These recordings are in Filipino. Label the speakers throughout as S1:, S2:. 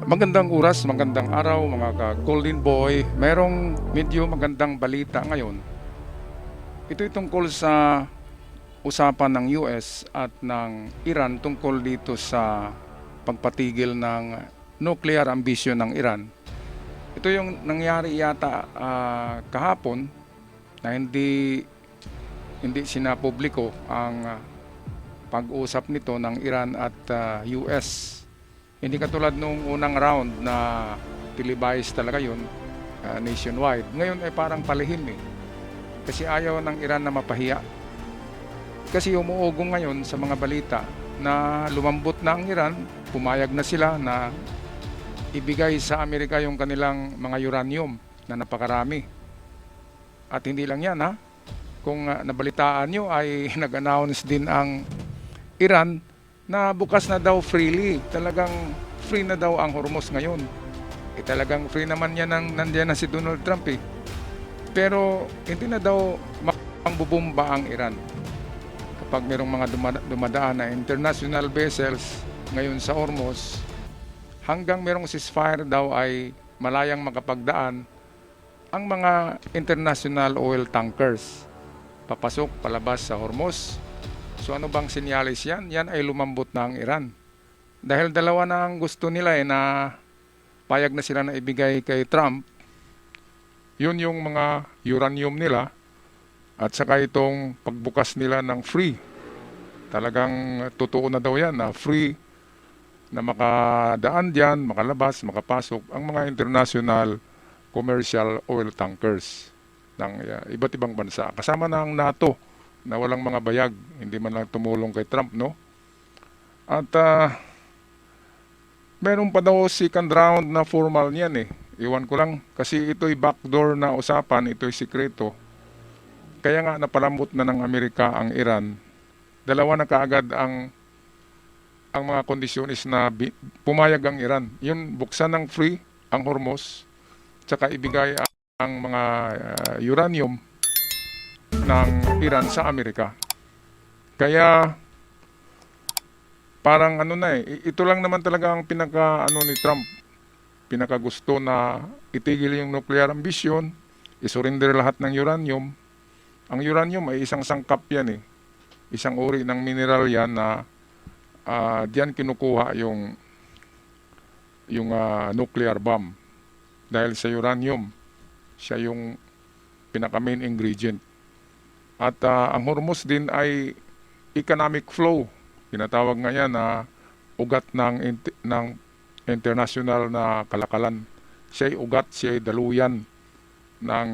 S1: Magandang oras, magandang araw mga ka-Golden Boy. Merong medyo magandang balita ngayon. Ito'y tungkol sa usapan ng US at ng Iran tungkol dito sa pagpatigil ng nuclear ambition ng Iran. Ito yung nangyari yata kahapon na hindi sinapubliko ang pag-usap nito ng Iran at US. Hindi katulad nung unang round na televised talaga yun nationwide. Ngayon ay parang palihim eh. Kasi ayaw ng Iran na mapahiya. Kasi umuugong ngayon sa mga balita na lumambot na ang Iran, pumayag na sila na ibigay sa Amerika yung kanilang mga uranium na napakarami. At hindi lang yan ha. Kung nabalitaan nyo ay nag-announce din ang Iran na bukas na daw freely. Talagang free na daw ang Hormuz ngayon. Talagang free naman yan nandiyan na si Donald Trump eh. Pero hindi na daw mapangbubomba ang Iran. Kapag mayroong mga dumadaan na international vessels ngayon sa Hormuz, hanggang mayroong ceasefire daw ay malayang makapagdaan ang mga international oil tankers. Papasok, palabas sa Hormuz. So ano bang sinyalis yan? Yan ay lumambot na ang Iran. Dahil dalawa na ang gusto nila na payag na sila na ibigay kay Trump. Yun yung mga uranium nila at saka itong pagbukas nila ng free. Talagang totoo na daw yan na free na makadaan dyan, makalabas, makapasok ang mga international commercial oil tankers ng iba't ibang bansa. Kasama na ang NATO na walang mga bayag, hindi man lang tumulong kay Trump, no? At meron pa daw second round na formal niyan eh. Iwan ko lang, kasi ito'y backdoor na usapan, ito'y sikreto. Kaya nga napalambot na ng Amerika ang Iran. Dalawa na kaagad ang mga kondisyonis na pumayag ang Iran. Yun, buksan ng free ang Hormuz, tsaka ibigay ang mga uranium ng Iran sa Amerika. Kaya parang ito lang naman talaga ang ni Trump, pinakagusto na itigil yung nuclear ambition, isurrender lahat ng uranium. Ang uranium ay isang sangkap yan eh. Isang uri ng mineral yan na diyan kinukuha yung nuclear bomb. Dahil sa uranium, siya yung pinaka main ingredient. At ang Hormuz din ay economic flow. Tinatawag nga yan na ugat ng international na kalakalan. Siya ay ugat, siya ay daluyan ng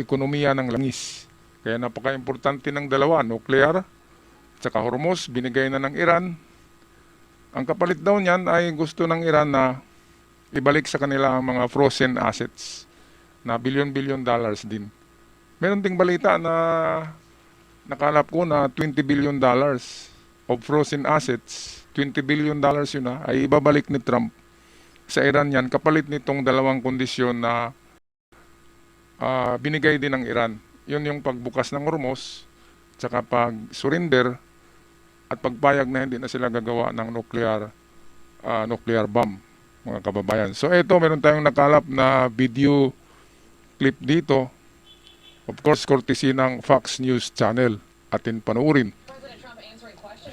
S1: ekonomiya ng langis. Kaya napaka-importante ng dalawa, nuclear, tsaka Hormuz, binigay na ng Iran. Ang kapalit daw niyan ay gusto ng Iran na ibalik sa kanila ang mga frozen assets na billion dollars din. Meron ding balita na nakalap ko na $20 billion of frozen assets. $20 billion yun ay ibabalik ni Trump sa Iran yan kapalit nitong dalawang kondisyon na binigay din ng Iran. Yun yung pagbukas ng Hormuz, tsaka pag-surrender at pagpayag na hindi na sila gagawa ng nuclear bomb, mga kababayan. So ito, meron tayong nakalap na video clip dito. Of course, courtesy ng Fox News Channel. Atin panoorin.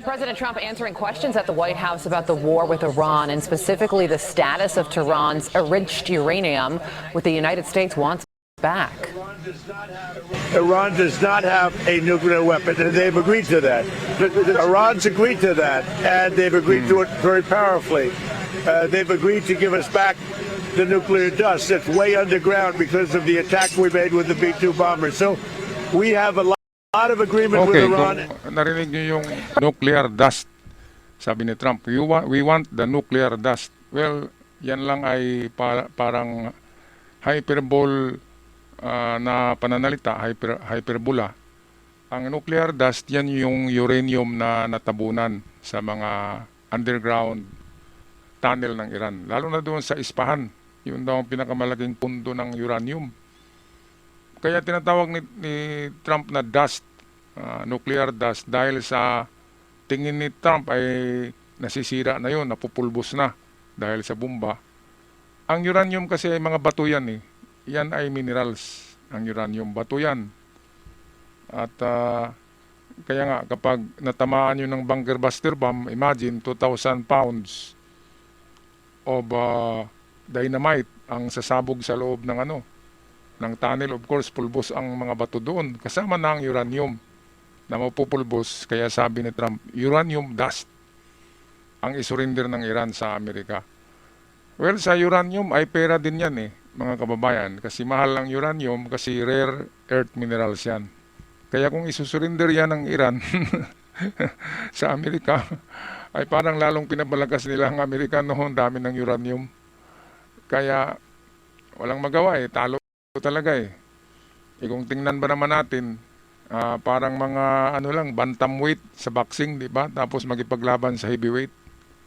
S2: President Trump answering questions at the White House about the war with Iran and specifically the status of Tehran's enriched uranium, which the United States wants back.
S3: Iran does not have a nuclear weapon, and they've agreed to that. Iran's agreed to that, and they've agreed to it very powerfully. They've agreed to give us back the nuclear dust that's way underground because of the attack we made with the B-2 bombers. So we have a lot of agreement with Iran.
S1: Kung narinig niyo yung nuclear dust, sabi ni Trump, we want the nuclear dust. Well, yan lang ay parang hyperbole na pananalita, hyperbola. Ang nuclear dust, yan yung uranium na natabunan sa mga underground tunnel ng Iran. Lalo na doon sa Isfahan. Yun daw ang pinakamalaking pundo ng uranium. Kaya tinatawag ni Trump na dust, nuclear dust, dahil sa tingin ni Trump ay nasisira na yun, napupulbos na dahil sa bomba. Ang uranium kasi ay mga bato yan eh. Yan ay minerals. Ang uranium, bato yan. At kaya nga, kapag natamaan nyo ng bunker buster bomb, imagine 2,000 pounds of dynamite ang sasabog sa loob ng ng tunnel. Of course, pulbos ang mga bato doon. Kasama na ang uranium na mapupulbos. Kaya sabi ni Trump, uranium dust ang isurrender ng Iran sa Amerika. Well, sa uranium ay pera din yan eh, mga kababayan. Kasi mahal ang uranium kasi rare earth minerals yan. Kaya kung isusurinder yan ng Iran sa Amerika, ay parang lalong pinabalakas nila ang Amerika noon, dami ng uranium. Kaya walang magawa eh, talo talaga eh. Kung tingnan ba naman natin, parang mga lang, bantamweight sa boxing, di ba? Tapos magipaglaban sa heavyweight.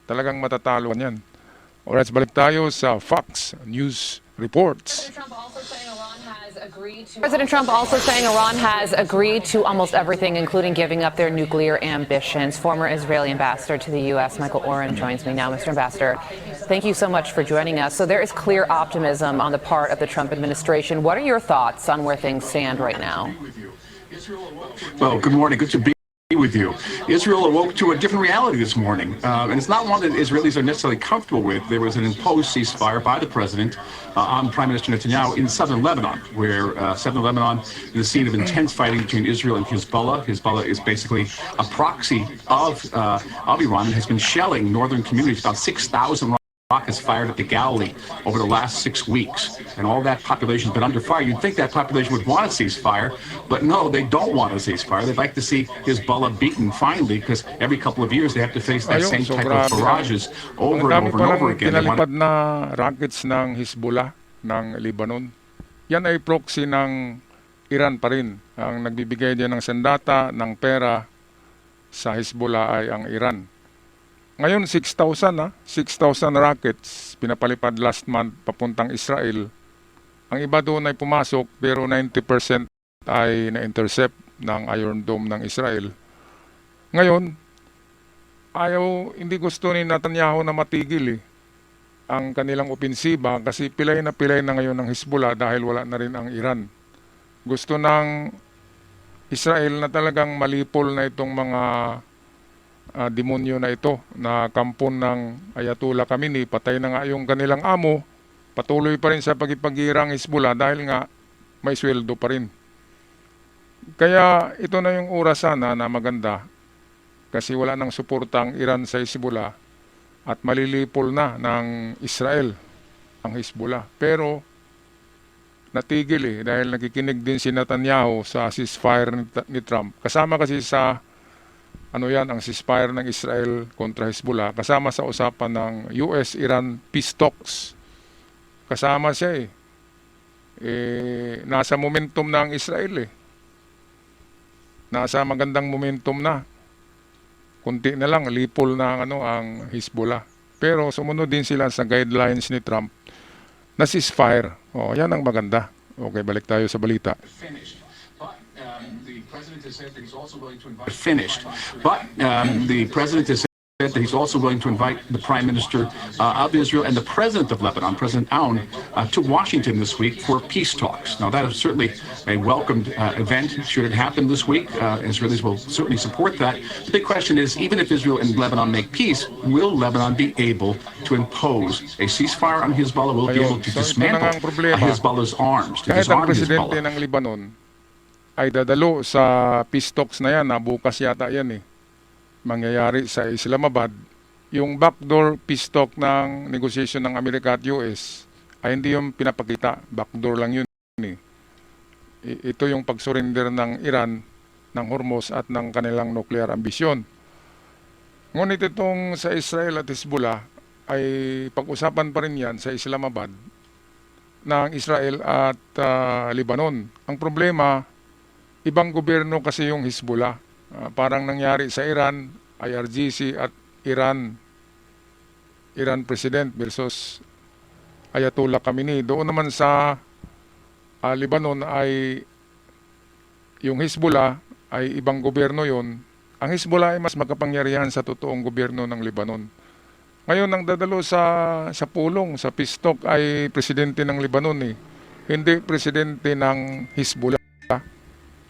S1: Talagang matatalo yan. Alright, balik tayo sa Fox News Reports.
S2: President Trump also saying Iran has agreed to almost everything, including giving up their nuclear ambitions. Former Israeli ambassador to the U.S., Michael Oren, joins me now. Mr. Ambassador, thank you so much for joining us. So there is clear optimism on the part of the Trump administration. What are your thoughts on where things stand right now?
S4: Well, good morning. Good to be with you. Israel awoke to a different reality this morning, and it's not one that Israelis are necessarily comfortable with. There was an imposed ceasefire by the president on Prime Minister Netanyahu in southern Lebanon, where southern Lebanon is the scene of intense fighting between Israel and Hezbollah. Hezbollah is basically a proxy of Iran and has been shelling northern communities. About 6,000 rockets fired at the Galilee over the last 6 weeks, and all that population has been under fire. You'd think that population would want a ceasefire, but no, they don't want a ceasefire. They'd like to see Hezbollah beaten finally, because every couple of years they have to face that same type of barrages over and over and over again.
S1: Pinalipad na rockets ng Hezbollah ng Lebanon. Yan ay proxy ng Iran pa rin. Ang nagbibigay din ng sandata, ng pera sa Hezbollah ay ang Iran. Ngayon 6,000 6,000 rockets pinapalipad last month papuntang Israel. Ang iba doon ay pumasok pero 90% ay na-intercept ng Iron Dome ng Israel. Ngayon, hindi gusto ni Netanyahu na matigil ang kanilang opensiba kasi pilay na ngayon ng Hezbollah dahil wala na rin ang Iran. Gusto ng Israel na talagang malipol na itong mga demonyo na ito na kampon ng Ayatollah Khamenei. Patay na nga yung kanilang amo, patuloy pa rin sa pagipagirang Hezbollah dahil nga may sweldo pa rin. Kaya ito na yung oras sana na maganda kasi wala nang suporta ang Iran sa Hezbollah at malilipol na ng Israel ang Hezbollah. Pero natigil dahil nakikinig din si Netanyahu sa ceasefire ni Trump. Kasama kasi sa ang ceasefire ng Israel kontra Hezbollah, kasama sa usapan ng US-Iran peace talks. Kasama siya nasa momentum na ang Israel Nasa magandang momentum na. Kunti na lang, lipol na ang Hezbollah. Pero sumunod din sila sa guidelines ni Trump na ceasefire. Yan ang maganda. Okay, balik tayo sa balita.
S4: Finished. But the president has said that he's also going to invite the Prime Minister of Israel and the President of Lebanon, President Aoun, to Washington this week for peace talks. Now, that is certainly a welcomed event. Should it happen this week, Israelis will certainly support that. The big question is, even if Israel and Lebanon make peace, will Lebanon be able to impose a ceasefire on Hezbollah? Will it be able to dismantle Hezbollah's arms, to
S1: Kahit ang
S4: disarm
S1: presidente
S4: Hezbollah?
S1: ng Lebanon ay dadalo sa peace talks na yan, bukas yata yan mangyayari sa Islamabad. Yung backdoor peace talk ng negotiation ng Amerika at US ay hindi yung pinapakita, backdoor lang yun Ito yung pag-surrender ng Iran ng Hormuz at ng kanilang nuclear ambisyon. Ngunit itong sa Israel at Hezbollah ay pag-usapan pa rin yan sa Islamabad ng Israel at Lebanon. Ang problema, ibang gobyerno kasi yung Hezbollah. Parang nangyari sa Iran, IRGC at Iran President versus Ayatollah Khamenei. Doon naman sa Lebanon ay yung Hezbollah ay ibang gobyerno yon. Ang Hezbollah ay mas makapangyarihan sa totoong gobyerno ng Lebanon. Ngayon, ang dadalo sa pulong, sa peace talk ay presidente ng Lebanon eh. Hindi presidente ng Hezbollah.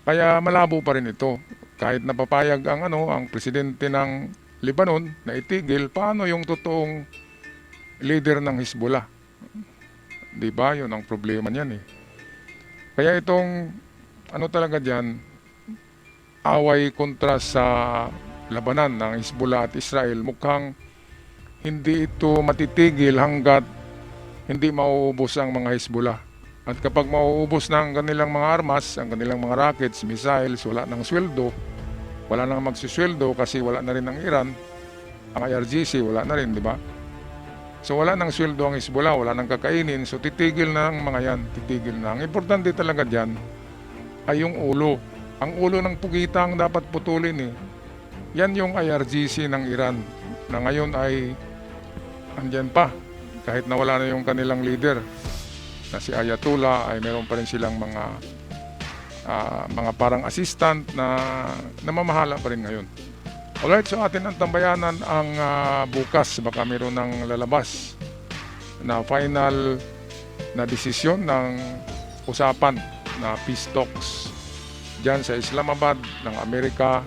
S1: Kaya malabo pa rin ito. Kahit napapayag ang presidente ng Lebanon na itigil, paano yung totoong leader ng Hezbollah? Di ba? Yun ang problema niyan eh. Kaya itong talaga diyan, away kontra sa labanan ng Hezbollah at Israel, mukhang hindi ito matitigil hanggat hindi mauubos ang mga Hezbollah. At kapag mauubos na ang kanilang mga armas, ang kanilang mga rockets, missiles, wala nang sweldo, wala nang magsisweldo kasi wala na rin ang Iran, ang IRGC wala na rin, di ba? So wala nang sweldo ang Hezbollah, wala nang kakainin, so titigil na ang mga yan, titigil na. Ang importante talaga dyan ay yung ulo. Ang ulo ng pugita ang dapat putulin eh. Yan yung IRGC ng Iran na ngayon ay andyan pa. Kahit nawala na yung kanilang leader na si Ayatollah, ay meron pa rin silang mga parang assistant na namamahala pa rin ngayon. Alright, so atin ang tambayanan ang bukas. Baka meron ng lalabas na final na desisyon ng usapan na peace talks dyan sa Islamabad ng Amerika,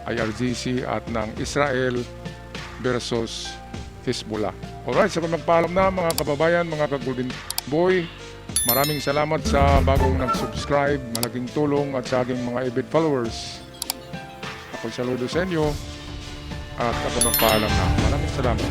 S1: IRGC at ng Israel versus Hezbollah. Alright, so kung magpaalam na mga kababayan, mga ka-Golden Boy, maraming salamat sa bagong nag-subscribe, malaking tulong at sa aking mga avid followers. Ako saludo sa inyo at ako magpaalam na. Maraming salamat.